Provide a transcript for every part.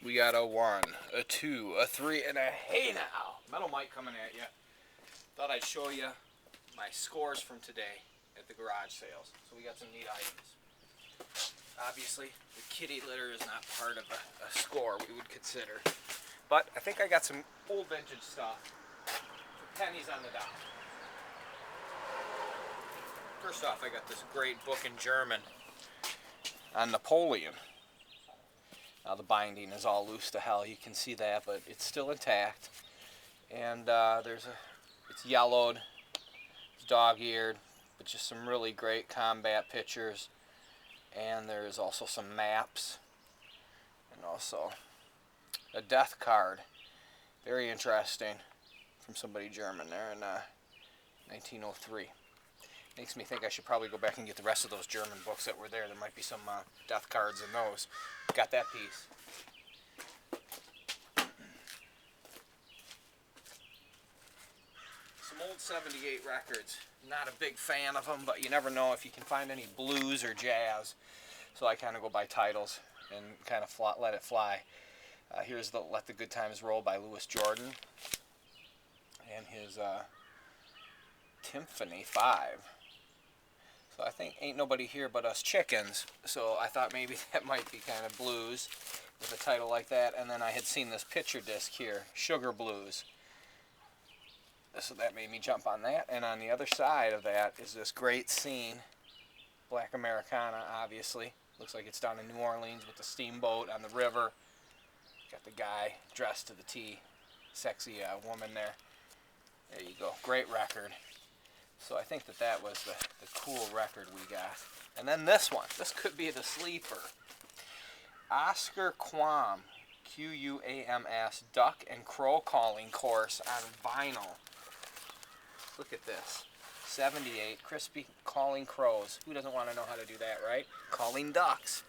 We got a 1, a 2, a 3, and a hey now. Metal Mike coming at you. Thought I'd show you my scores from today at the garage sales. So we got some neat items. Obviously, the kitty litter is not part of a score we would consider. But I think I got some old vintage stuff for pennies on the dollar. First off, I got this great book in German on Napoleon. Now the binding is all loose to hell, you can see that, but it's still intact. And it's yellowed, it's dog-eared, but just some really great combat pictures. And there's also some maps, and also a death card. Very interesting, from somebody German there in 1903. Makes me think I should probably go back and get the rest of those German books that were there. There might be some death cards in those. Got that piece. Some old 78 records. Not a big fan of them, but you never know if you can find any blues or jazz. So I kind of go by titles and kind of let it fly. Here's the Let the Good Times Roll by Louis Jordan. And his Timpani 5. So I think Ain't Nobody Here But Us Chickens. So I thought maybe that might be kind of blues with a title like that. And then I had seen this picture disc here, Sugar Blues. So that made me jump on that. And on the other side of that is this great scene, Black Americana, obviously. Looks like it's down in New Orleans with the steamboat on the river. Got the guy dressed to the T. Sexy woman there. There you go. Great record. So I think that was the cool record we got. And then this one. This could be the sleeper. Oscar Quam, Q-U-A-M-S, Duck and Crow Calling Course on vinyl. Look at this. 78, crispy calling crows. Who doesn't want to know how to do that, right? Calling ducks.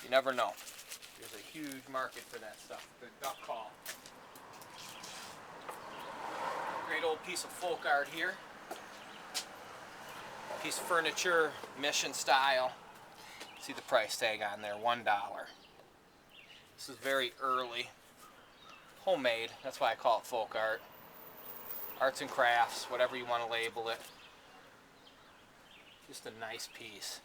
You never know. There's a huge market for that stuff. The duck call. Great old piece of folk art here. Piece of furniture, mission style. See the price tag on there, $1. This is very early. Homemade, that's why I call it folk art. Arts and crafts, whatever you want to label it. Just a nice piece.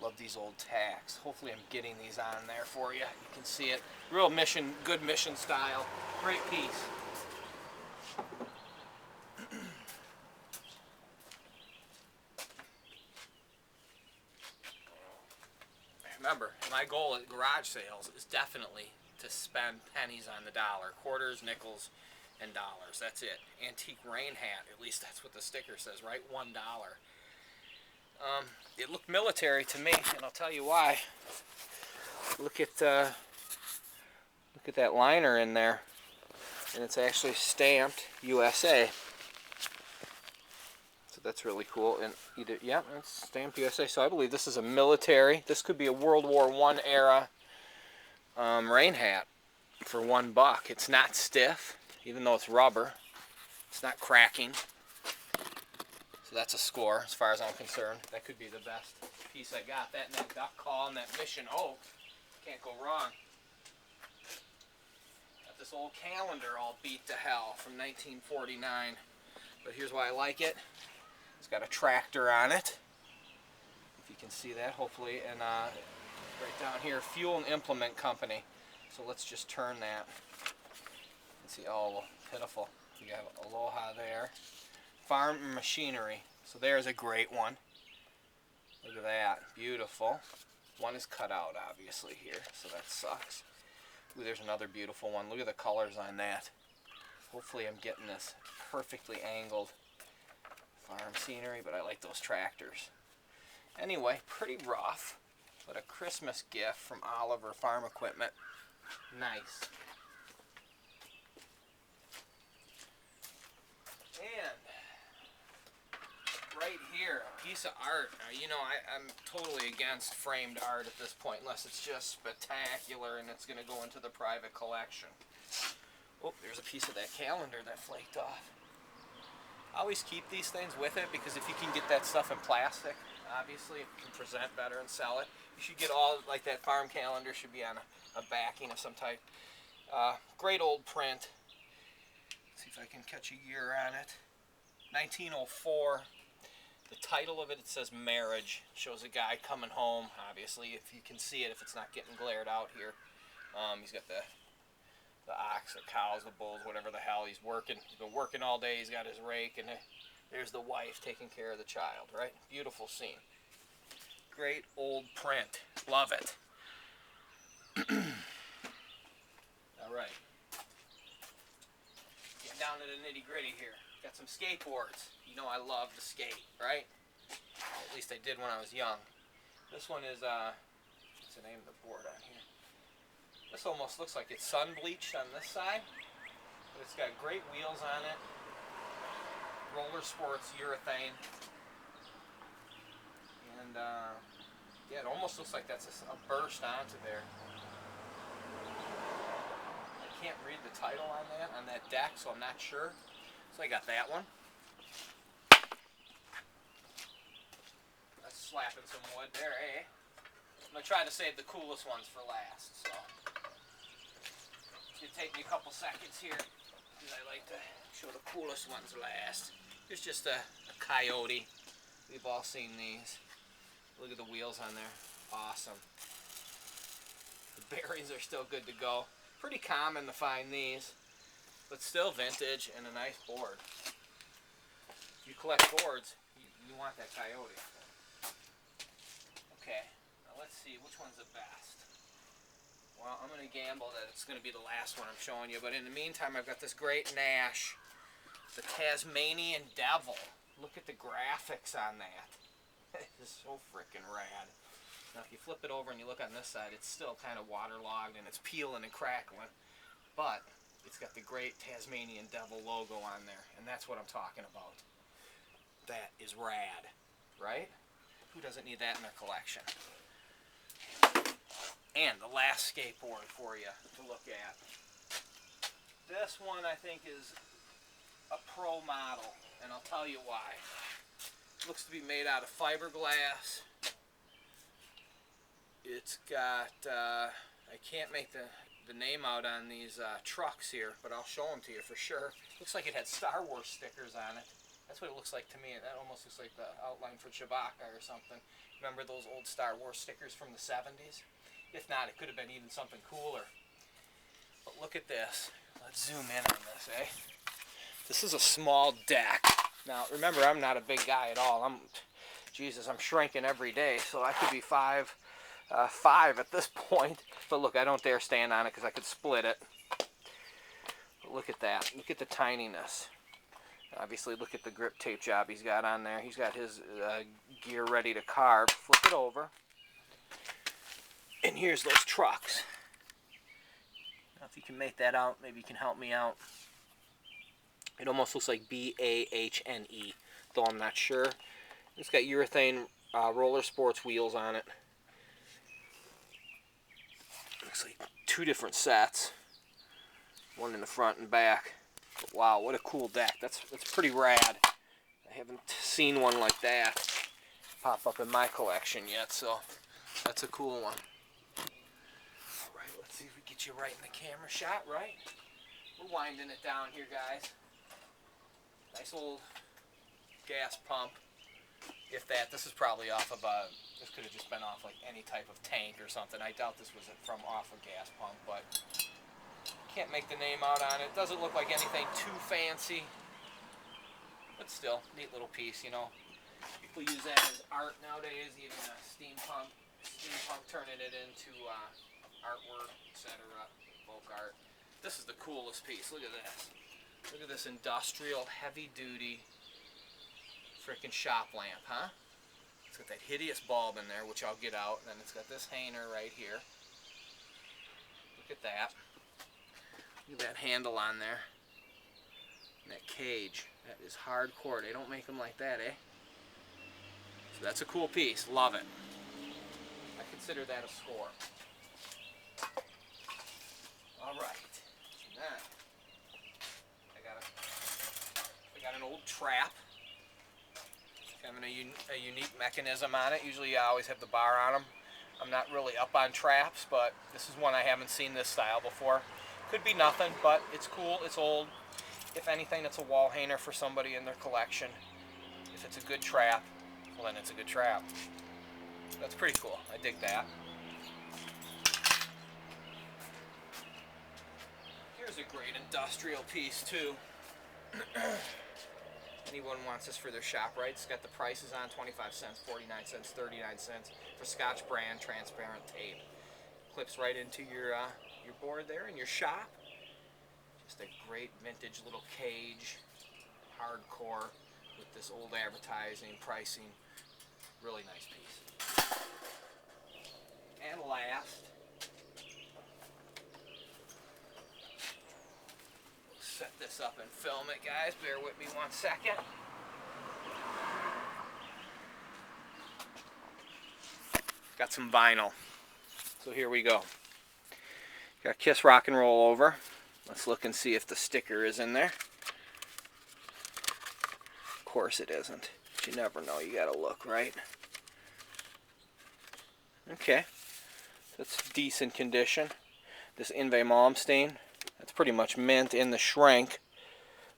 Love these old tacks. Hopefully I'm getting these on there for you. You can see it. Real mission, good mission style. Great piece. Remember, my goal at garage sales is definitely to spend pennies on the dollar. Quarters, nickels, and dollars. That's it. Antique rain hat. At least that's what the sticker says, right? $1. It looked military to me, and I'll tell you why. Look at that liner in there, and it's actually stamped USA. So that's really cool. And it's stamped USA. So I believe this is a military. This could be a World War I era rain hat for $1. It's not stiff, even though it's rubber. It's not cracking. So that's a score as far as I'm concerned. That could be the best piece I got. That and that duck call and that mission oak. Can't go wrong. Got this old calendar all beat to hell from 1949. But here's why I like it. It's got a tractor on it. If you can see that, hopefully. And right down here, Fuel and Implement Company. So let's just turn that. And see, oh, pitiful. We got Aloha there. Farm and Machinery. So there's a great one. Look at that. Beautiful. One is cut out, obviously, here. So that sucks. Ooh, there's another beautiful one. Look at the colors on that. Hopefully I'm getting this perfectly angled. Farm scenery, but I like those tractors. Anyway, pretty rough, but a Christmas gift from Oliver Farm Equipment. Nice. And right here, a piece of art. Now, you know, I'm totally against framed art at this point, unless it's just spectacular and it's going to go into the private collection. Oh, there's a piece of that calendar that flaked off. I always keep these things with it because if you can get that stuff in plastic, Obviously, if you can present better and sell it. You should get all, like that farm calendar should be on a backing of some type. Great old print. Let's see if I can catch a year on it. 1904. The title of it, it says Marriage. Shows a guy coming home, obviously, if you can see it, if it's not getting glared out here. He's got the ox, the cows, the bulls, whatever the hell. He's working. He's been working all day. He's got his rake, and there's the wife taking care of the child, right? Beautiful scene. Great old print. Love it. All right. Getting down to the nitty-gritty here. Got some skateboards. You know I love to skate, right? At least I did when I was young. This one is, what's the name of the board on here? This almost looks like it's sun bleached on this side, but it's got great wheels on it. Roller Sports urethane. And, yeah, it almost looks like that's a burst onto there. I can't read the title on that deck, so I'm not sure. So I got that one. That's slapping some wood there, eh? I'm going to try to save the coolest ones for last, so. It's going to take me a couple seconds here, because I like to show the coolest ones last. Here's just a coyote. We've all seen these. Look at the wheels on there. Awesome. The bearings are still good to go. Pretty common to find these, but still vintage and a nice board. If you collect boards, you want that coyote. Okay, now let's see, which one's the best? Well, I'm going to gamble that it's going to be the last one I'm showing you, but in the meantime, I've got this great Nash, the Tasmanian Devil. Look at the graphics on that. This is so freaking rad. Now, if you flip it over and you look on this side, it's still kind of waterlogged and it's peeling and crackling, but it's got the great Tasmanian Devil logo on there, and that's what I'm talking about. That is rad, right? Who doesn't need that in their collection? And the last skateboard for you to look at. This one I think is a pro model, and I'll tell you why. It looks to be made out of fiberglass. It's got, I can't make the name out on these trucks here, but I'll show them to you for sure. Looks like it had Star Wars stickers on it. That's what it looks like to me. That almost looks like the outline for Chewbacca or something. Remember those old Star Wars stickers from the 70s? If not, it could have been even something cooler. But look at this. Let's zoom in on this, eh? This is a small deck. Now, remember, I'm not a big guy at all. I'm shrinking every day, so I could be 5'5" at this point. But look, I don't dare stand on it because I could split it. But look at that. Look at the tininess. Obviously, look at the grip tape job he's got on there. He's got his gear ready to carve. Flip it over. And here's those trucks. Now, if you can make that out, maybe you can help me out. It almost looks like B-A-H-N-E, though I'm not sure. It's got urethane roller sports wheels on it. Looks like 2 different sets. One in the front and back. But wow, what a cool deck. That's pretty rad. I haven't seen one like that pop up in my collection yet, so that's a cool one. Alright, let's see if we get you right in the camera shot, right? We're winding it down here, guys. Nice old gas pump. If that, this is probably off of a, this could have just been off like any type of tank or something. I doubt this was from off a gas pump, but can't make the name out on it. Doesn't look like anything too fancy, but still, neat little piece, you know. People use that as art nowadays, even steampunk turning it into artwork, etc., folk art. This is the coolest piece. Look at this. Look at this industrial, heavy-duty freaking shop lamp, huh? It's got that hideous bulb in there, which I'll get out, and then it's got this hanger right here. Look at that. Look at that handle on there. And that cage. That is hardcore. They don't make them like that, eh? So that's a cool piece. Love it. I consider that a score. Alright. Now, I got an old trap. Having a unique mechanism on it. Usually you always have the bar on them. I'm not really up on traps, but this is one I haven't seen this style before. Could be nothing, but it's cool, it's old. If anything, it's a wall hanger for somebody in their collection. If it's a good trap, well then it's a good trap. That's pretty cool. I dig that. Here's a great industrial piece too. Anyone wants this for their shop, right? It's got the prices on, 25 cents, 49 cents, 39 cents for Scotch brand transparent tape. Clips right into your board there in your shop. Just a great vintage little cage, hardcore with this old advertising, pricing. Really nice piece. And last, set this up and film it, guys. Bear with me 1 second. Got some vinyl. So here we go. Got Kiss Rock and Roll over. Let's look and see if the sticker is in there. Of course it isn't. But you never know. You gotta look, right? Okay. That's decent condition. This Inve Malmsteen. That's pretty much mint in the shrink.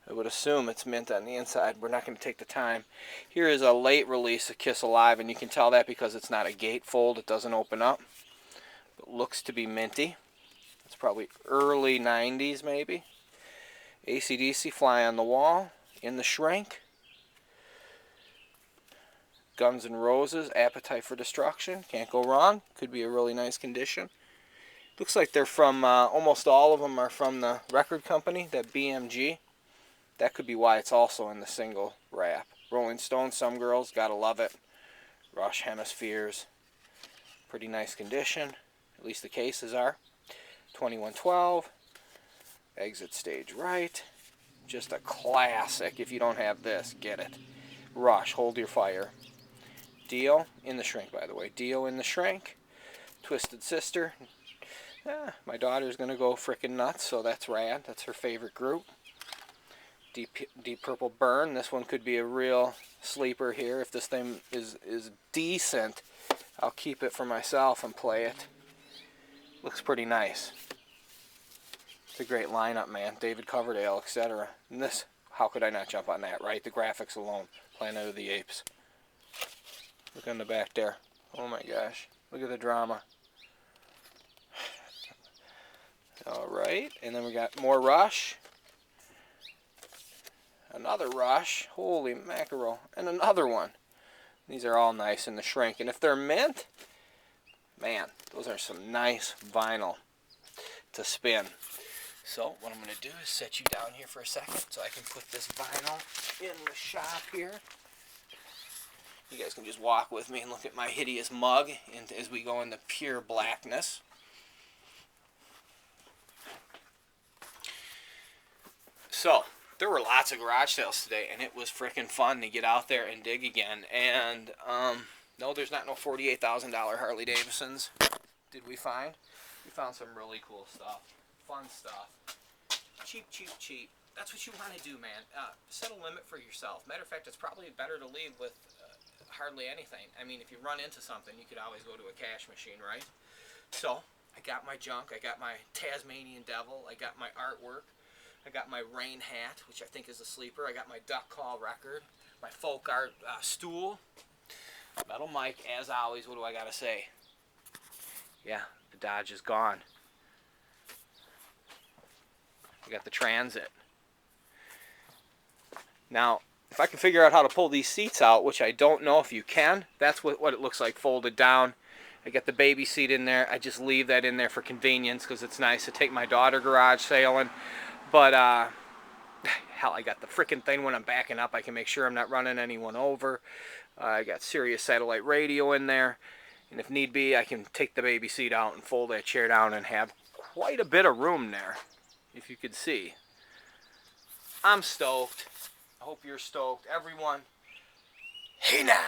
I would assume it's mint on the inside. We're not going to take the time. Here is a late release of Kiss Alive, and you can tell that because it's not a gatefold. It doesn't open up. But looks to be minty. It's probably early 90s maybe. AC/DC, Fly on the Wall, in the shrink. Guns N' Roses, Appetite for Destruction. Can't go wrong. Could be a really nice condition. Looks like they're from, almost all of them are from the record company, that BMG. That could be why it's also in the single wrap. Rolling Stones, Some Girls, gotta love it. Rush, Hemispheres, pretty nice condition. At least the cases are. 2112, Exit Stage Right. Just a classic. If you don't have this, get it. Rush, Hold Your Fire. Dio, in the shrink, by the way. Dio in the shrink. Twisted Sister. My daughter's gonna go frickin' nuts, so that's rad. That's her favorite group. Deep Purple Burn. This one could be a real sleeper here. If this thing is decent, I'll keep it for myself and play it. Looks pretty nice. It's a great lineup, man. David Coverdale, etc. And this, how could I not jump on that, right? The graphics alone. Planet of the Apes. Look on the back there. Oh my gosh. Look at the drama. Alright, and then we got more Rush. Another Rush. Holy mackerel. And another one. These are all nice in the shrink. And if they're mint, man, those are some nice vinyl to spin. So what I'm going to do is set you down here for a second so I can put this vinyl in the shop here. You guys can just walk with me and look at my hideous mug as we go into pure blackness. So, there were lots of garage sales today, and it was freaking fun to get out there and dig again. And, no, there's not no $48,000 Harley Davidsons. Did we find? We found some really cool stuff. Fun stuff. Cheap, cheap, cheap. That's what you want to do, man. Set a limit for yourself. Matter of fact, it's probably better to leave with hardly anything. I mean, if you run into something, you could always go to a cash machine, right? So, I got my junk. I got my Tasmanian Devil. I got my artwork. I got my rain hat, which I think is a sleeper. I got my duck call record. My folk art stool. Metal mic, as always. What do I got to say? Yeah, the Dodge is gone. I got the Transit. Now, if I can figure out how to pull these seats out, which I don't know if you can, that's what it looks like folded down. I got the baby seat in there. I just leave that in there for convenience because it's nice to take my daughter garage sailing. But, hell, I got the frickin' thing when I'm backing up. I can make sure I'm not running anyone over. I got Sirius satellite radio in there. And if need be, I can take the baby seat out and fold that chair down and have quite a bit of room there, if you could see. I'm stoked. I hope you're stoked. Everyone, hey now!